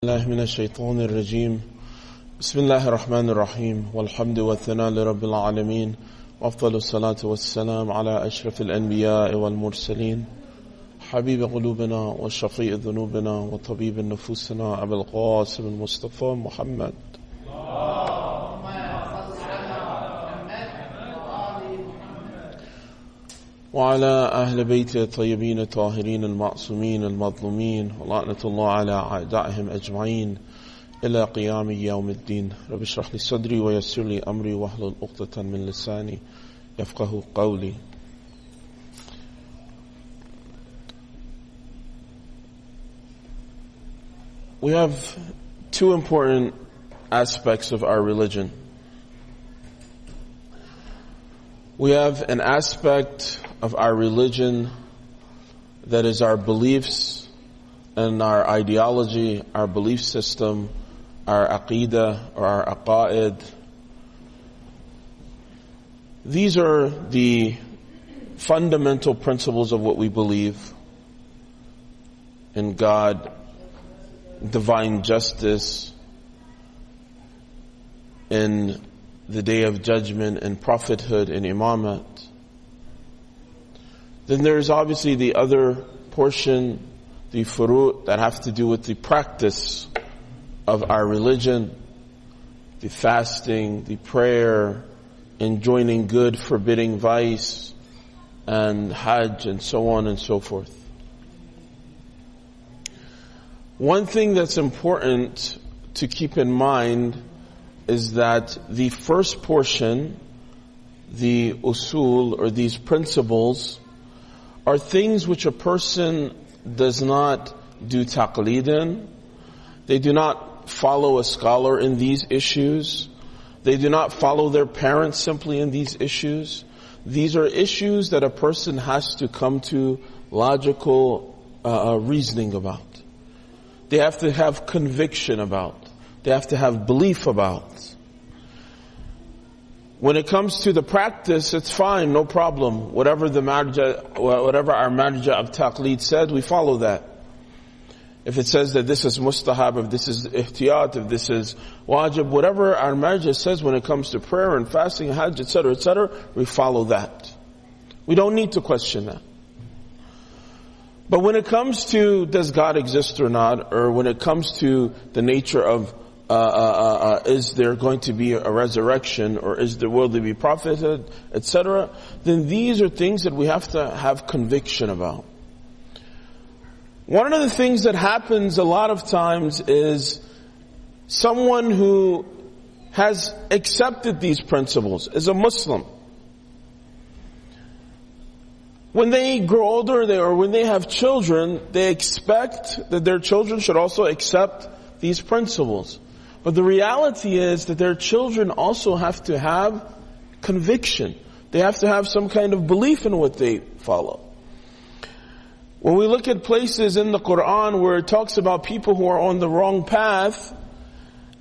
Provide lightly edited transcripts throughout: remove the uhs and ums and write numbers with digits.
الله من الشيطان الرجيم بسم الله الرحمن الرحيم والحمد والثناء لرب العالمين وأفضل الصلاة والسلام على أشرف الأنبياء والمرسلين حبيب قلوبنا وشفيع ذنوبنا وطبيب نفوسنا أبي القاسم المصطفى محمد وعلى أهل بيته الطيبين الطاهرين المعصومين المظلومين ولعنة الله على أعدائهم أجمعين إلى قيام يوم الدين. رب اشرح لي صدري ويسر لي أمري واحلل عقدة من لساني يفقه قولي. We have two important aspects of our religion. We have an aspect of our religion that is our beliefs and our ideology, our belief system, our aqidah or our aqaid. These are the fundamental principles of what we believe in God, divine justice, in the day of judgment, and prophethood, and imamat. Then there's obviously the other portion, the furu' that have to do with the practice of our religion, the fasting, the prayer, enjoining good, forbidding vice, and hajj, and so on and so forth. One thing that's important to keep in mind is that the first portion, the usul, or these principles, are things which a person does not do taqleed in. They do not follow a scholar in these issues. They do not follow their parents simply in these issues. These are issues that a person has to come to logical reasoning about. They have to have conviction about. They have to have belief about. When it comes to the practice, it's fine, no problem. Whatever our marja of taqleed said, we follow that. If it says that this is mustahab, if this is ihtiyat, if this is wajib, whatever our marja says when it comes to prayer and fasting, hajj, etc., we follow that. We don't need to question that. But when it comes to does God exist or not, or when it comes to the nature of is there going to be a resurrection, or will there be prophethood, etc., then these are things that we have to have conviction about. One of the things that happens a lot of times is someone who has accepted these principles is a Muslim. When they grow older, or when they have children, they expect that their children should also accept these principles. But the reality is that their children also have to have conviction. They have to have some kind of belief in what they follow. When we look at places in the Quran where it talks about people who are on the wrong path,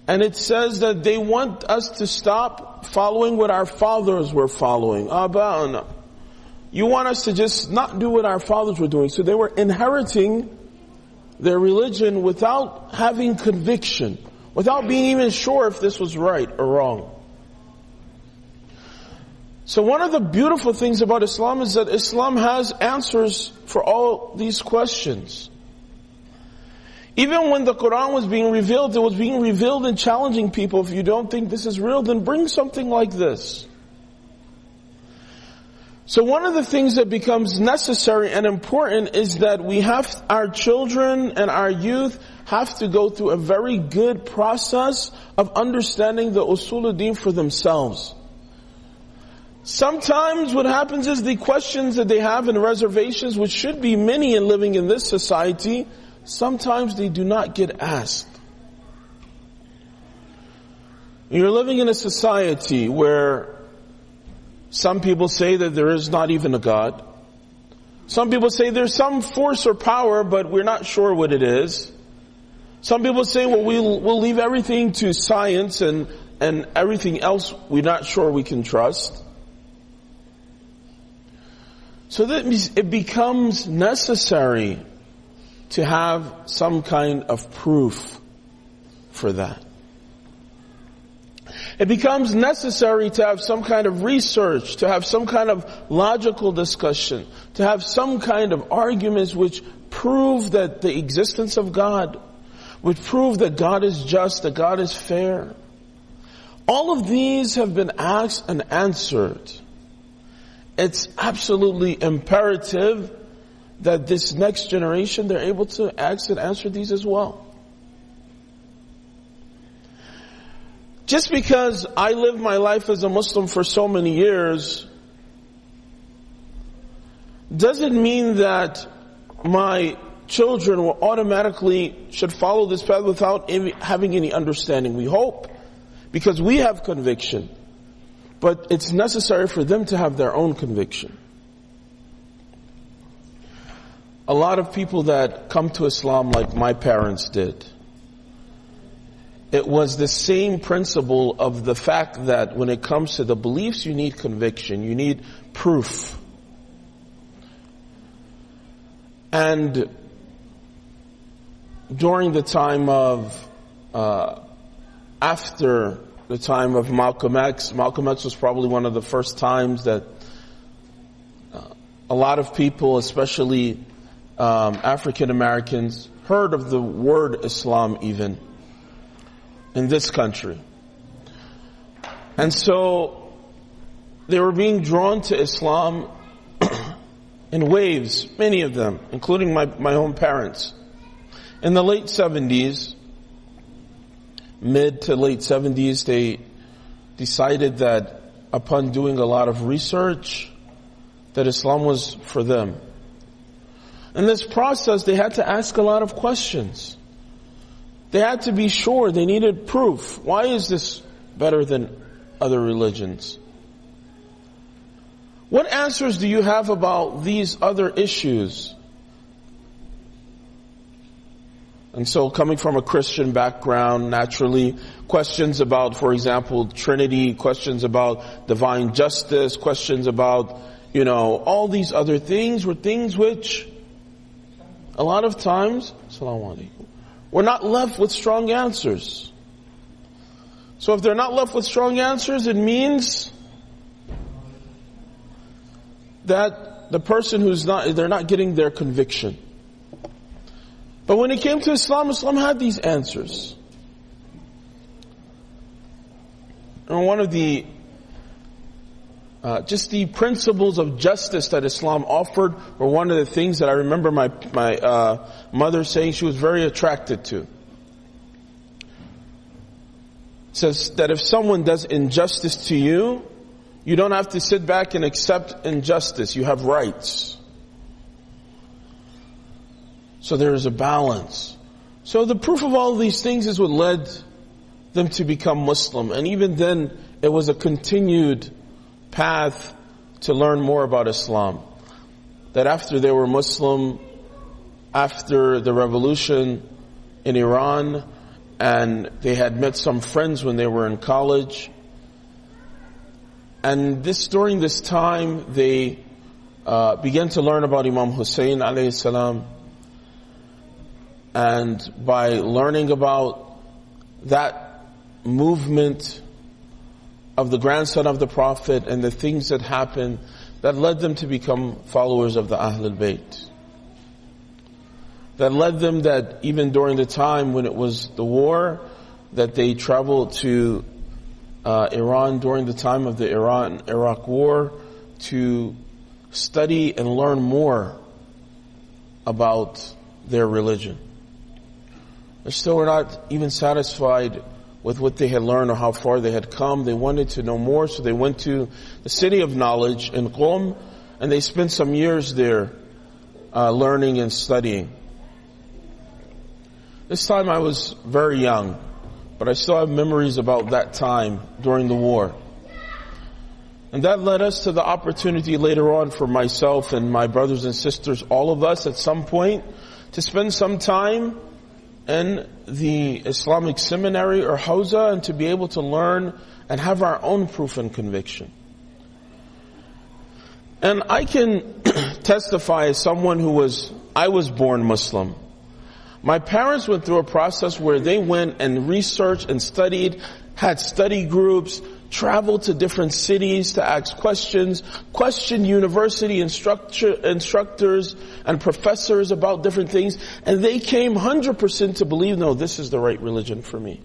and it says that they want us to stop following what our fathers were following. Aba'ana. You want us to just not do what our fathers were doing. So they were inheriting their religion without having conviction, without being even sure if this was right or wrong. So one of the beautiful things about Islam is that Islam has answers for all these questions. Even when the Quran was being revealed, it was being revealed and challenging people. If you don't think this is real, then bring something like this. So one of the things that becomes necessary and important is that we have our children and our youth have to go through a very good process of understanding the usul ad-din for themselves. Sometimes what happens is the questions that they have and reservations, which should be many in living in this society, sometimes they do not get asked. You're living in a society where some people say that there is not even a God. Some people say there's some force or power, but we're not sure what it is. Some people say, well, we'll leave everything to science and everything else we're not sure we can trust. So that means it becomes necessary to have some kind of proof for that. It becomes necessary to have some kind of research, to have some kind of logical discussion, to have some kind of arguments which prove that the existence of God, which prove that God is just, that God is fair. All of these have been asked and answered. It's absolutely imperative that this next generation, they're able to ask and answer these as well. Just because I lived my life as a Muslim for so many years doesn't mean that my children will automatically should follow this path without having any understanding. We hope, because we have conviction. But it's necessary for them to have their own conviction. A lot of people that come to Islam like my parents did, it was the same principle of the fact that when it comes to the beliefs, you need conviction, you need proof. And during the time of, after the time of Malcolm X was probably one of the first times that a lot of people, especially African Americans, heard of the word Islam even in this country. And so they were being drawn to Islam in waves, many of them, including my own parents. In the late 70s, mid to late 70s, they decided that upon doing a lot of research, that Islam was for them. In this process, they had to ask a lot of questions. They had to be sure, they needed proof. Why is this better than other religions? What answers do you have about these other issues? And so coming from a Christian background, naturally, questions about, for example, Trinity, questions about divine justice, questions about, all these other things were things which a lot of times, we're not left with strong answers. So if they're not left with strong answers, it means that the person they're not getting their conviction. But when it came to Islam, Islam had these answers. And one of the just the principles of justice that Islam offered were one of the things that I remember my mother saying she was very attracted to. It says that if someone does injustice to you, you don't have to sit back and accept injustice. You have rights. So there is a balance. So the proof of all of these things is what led them to become Muslim. And even then, it was a continued path to learn more about Islam. That after they were Muslim, after the revolution in Iran, and they had met some friends when they were in college, and during this time they began to learn about Imam Husayn alayhi salam. And by learning about that movement of the grandson of the Prophet and the things that happened, that led them to become followers of the Ahlul Bayt. That led them that even during the time when it was the war, that they traveled to Iran during the time of the Iran-Iraq war to study and learn more about their religion. They still were not even satisfied with what they had learned or how far they had come. They wanted to know more, so they went to the city of knowledge in Qom, and they spent some years there learning and studying. This time I was very young, but I still have memories about that time during the war. And that led us to the opportunity later on for myself and my brothers and sisters, all of us at some point, to spend some time in the Islamic seminary or Hawza and to be able to learn and have our own proof and conviction. And I can testify as someone I was born Muslim. My parents went through a process where they went and researched and studied, had study groups, traveled to different cities to ask questions, questioned university instructors and professors about different things, and they came 100% to believe, no, this is the right religion for me.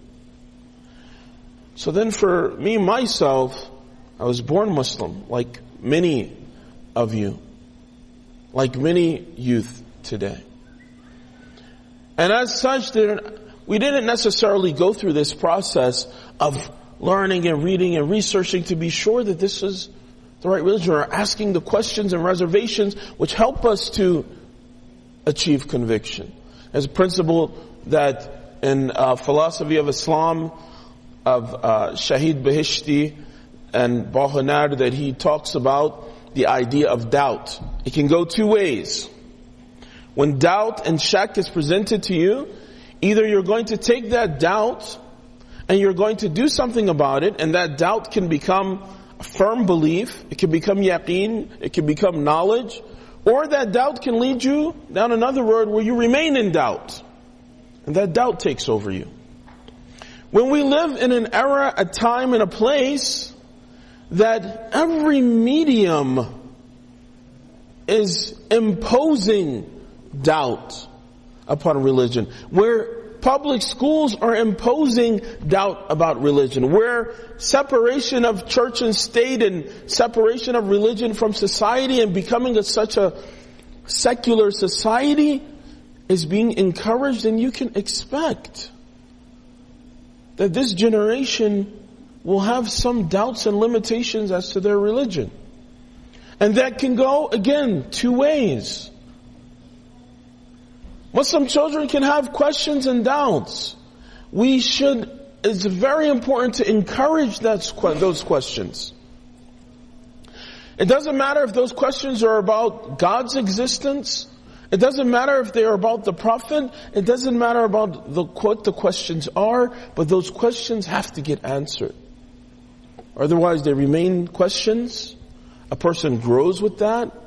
So then for me, myself, I was born Muslim, like many of you, like many youth today. And as such, we didn't necessarily go through this process of learning and reading and researching to be sure that this is the right religion, or asking the questions and reservations which help us to achieve conviction. There's a principle that in philosophy of Islam of Shahid Bahishti and Bahanar, that he talks about the idea of doubt. It can go two ways. When doubt and shak is presented to you, either you're going to take that doubt and you're going to do something about it, and that doubt can become a firm belief, it can become yaqeen, it can become knowledge, or that doubt can lead you down another road where you remain in doubt, and that doubt takes over you. When we live in an era, a time, and a place that every medium is imposing doubt upon religion, where public schools are imposing doubt about religion, where separation of church and state and separation of religion from society and becoming such a secular society is being encouraged, and you can expect that this generation will have some doubts and limitations as to their religion. And that can go, again, two ways. Muslim children can have questions and doubts. It's very important to encourage those questions. It doesn't matter if those questions are about God's existence. It doesn't matter if they are about the Prophet. It doesn't matter about what the questions are, but those questions have to get answered. Otherwise they remain questions. A person grows with that.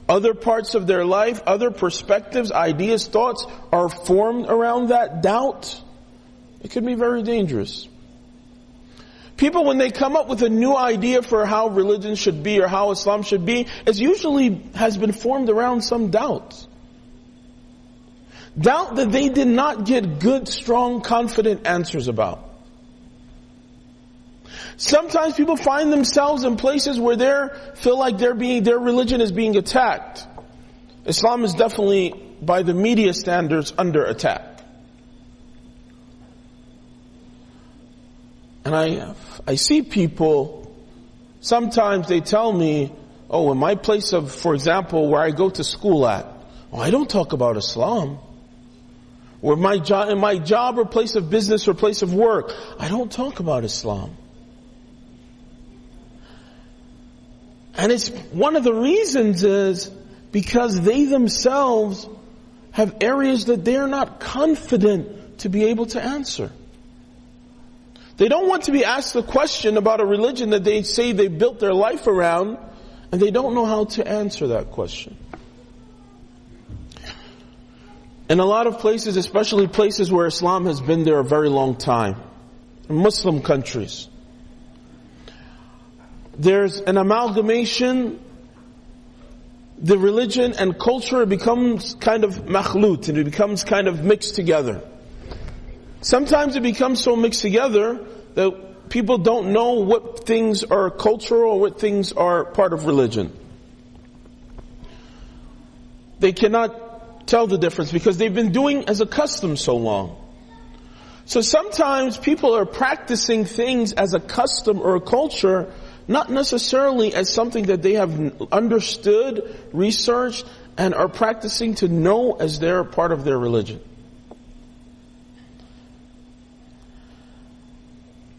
Other parts of their life, other perspectives, ideas, thoughts are formed around that doubt. It can be very dangerous. People, when they come up with a new idea for how religion should be or how Islam should be, it usually has been formed around some doubt. Doubt that they did not get good, strong, confident answers about. Sometimes people find themselves in places where they feel like their religion is being attacked. Islam is definitely, by the media standards, under attack. And I see people, sometimes they tell me, in my place of, for example, where I go to school at, I don't talk about Islam. Or in my job or place of business or place of work, I don't talk about Islam. And it's one of the reasons is because they themselves have areas that they're not confident to be able to answer. They don't want to be asked a question about a religion that they say they built their life around, and they don't know how to answer that question. In a lot of places, especially places where Islam has been there a very long time, in Muslim countries, there's an amalgamation. The religion and culture becomes kind of makhlut, and it becomes kind of mixed together. Sometimes it becomes so mixed together that people don't know what things are cultural or what things are part of religion. They cannot tell the difference because they've been doing as a custom so long. So sometimes people are practicing things as a custom or a culture, not necessarily as something that they have understood, researched, and are practicing to know as their part of their religion.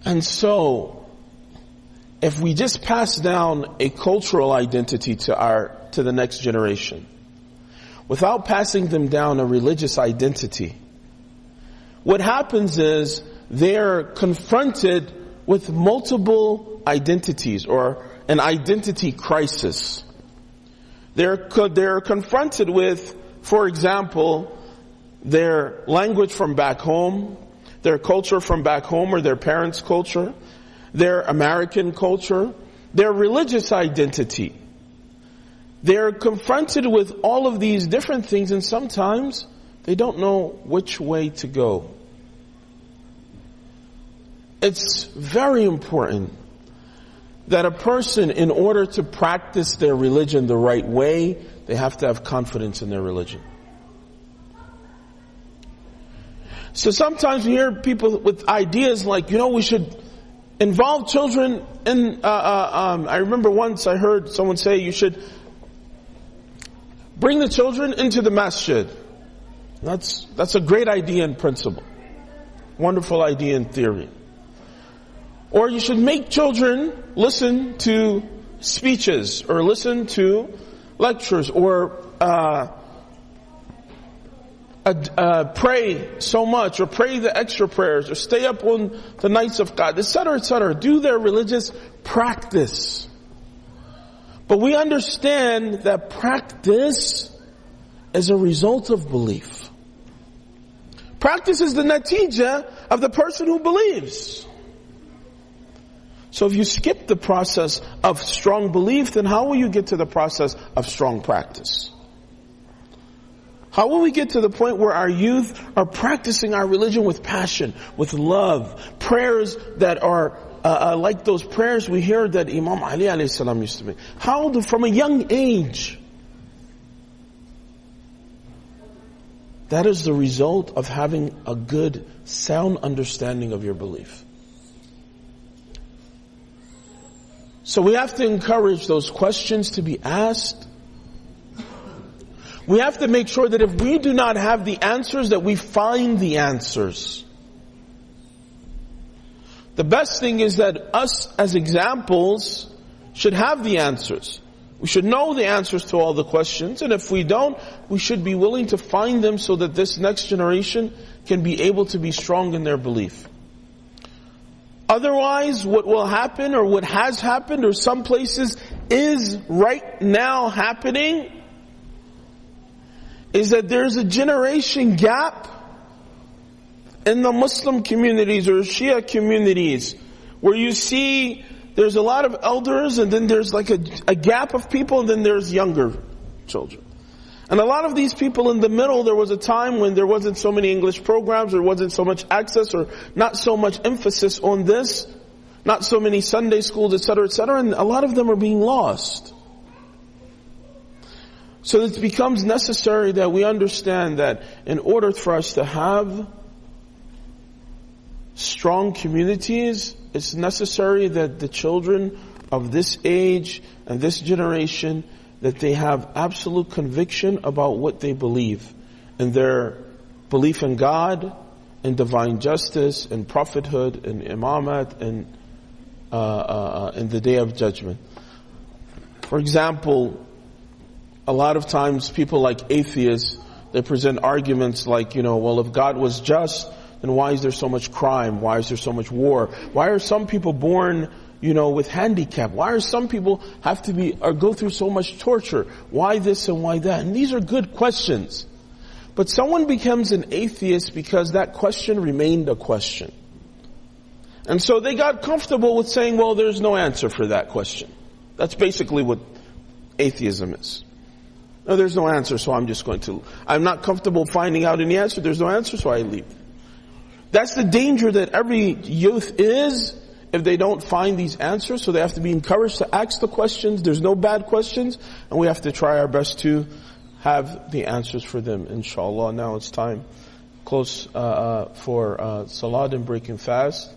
And so, if we just pass down a cultural identity to the next generation, without passing them down a religious identity, what happens is they're confronted with multiple identities or an identity crisis. They're confronted with, for example, their language from back home, their culture from back home or their parents' culture, their American culture, their religious identity. They're confronted with all of these different things, and sometimes they don't know which way to go. It's very important that a person, in order to practice their religion the right way, they have to have confidence in their religion. So sometimes we hear people with ideas like, we should involve children in, I remember once I heard someone say you should bring the children into the masjid. That's a great idea in principle. Wonderful idea in theory. Or you should make children listen to speeches or listen to lectures or pray so much or pray the extra prayers or stay up on the nights of God, etc., etc. Do their religious practice. But we understand that practice is a result of belief. Practice is the natija of the person who believes. So if you skip the process of strong belief, then how will you get to the process of strong practice? How will we get to the point where our youth are practicing our religion with passion, with love, prayers that are like those prayers we hear that Imam Ali alayhi salam used to make? From a young age? That is the result of having a good, sound understanding of your belief. So we have to encourage those questions to be asked. We have to make sure that if we do not have the answers, that we find the answers. The best thing is that us as examples should have the answers. We should know the answers to all the questions, and if we don't, we should be willing to find them so that this next generation can be able to be strong in their belief. Otherwise, what will happen, or what has happened, or some places is right now happening, is that there's a generation gap in the Muslim communities or Shia communities where you see there's a lot of elders and then there's like a gap of people and then there's younger children. And a lot of these people in the middle, there was a time when there wasn't so many English programs, there wasn't so much access or not so much emphasis on this, not so many Sunday schools, etc., etc., and a lot of them are being lost. So it becomes necessary that we understand that in order for us to have strong communities, it's necessary that the children of this age and this generation, that they have absolute conviction about what they believe, and their belief in God, in divine justice, in prophethood, in imamat, and in the day of judgment. For example, a lot of times people like atheists, they present arguments like, well, if God was just, then why is there so much crime? Why is there so much war? Why are some people born, with handicap? Why are some people have to go through so much torture? Why this and why that? And these are good questions. But someone becomes an atheist because that question remained a question. And so they got comfortable with saying, well, there's no answer for that question. That's basically what atheism is. No, there's no answer, so I'm not comfortable finding out any answer. There's no answer, so I leave. That's the danger that every youth is if they don't find these answers. So they have to be encouraged to ask the questions. There's no bad questions, and we have to try our best to have the answers for them, inshallah. Now it's time close for salat and breaking fast.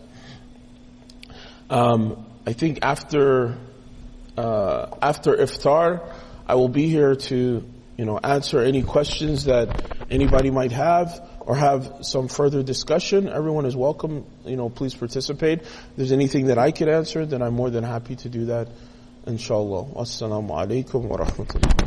I think after iftar, I will be here to, answer any questions that anybody might have or have some further discussion. Everyone is welcome, please participate. If there's anything that I could answer, then I'm more than happy to do that, inshallah. Assalamu alaikum wa rahmatullah.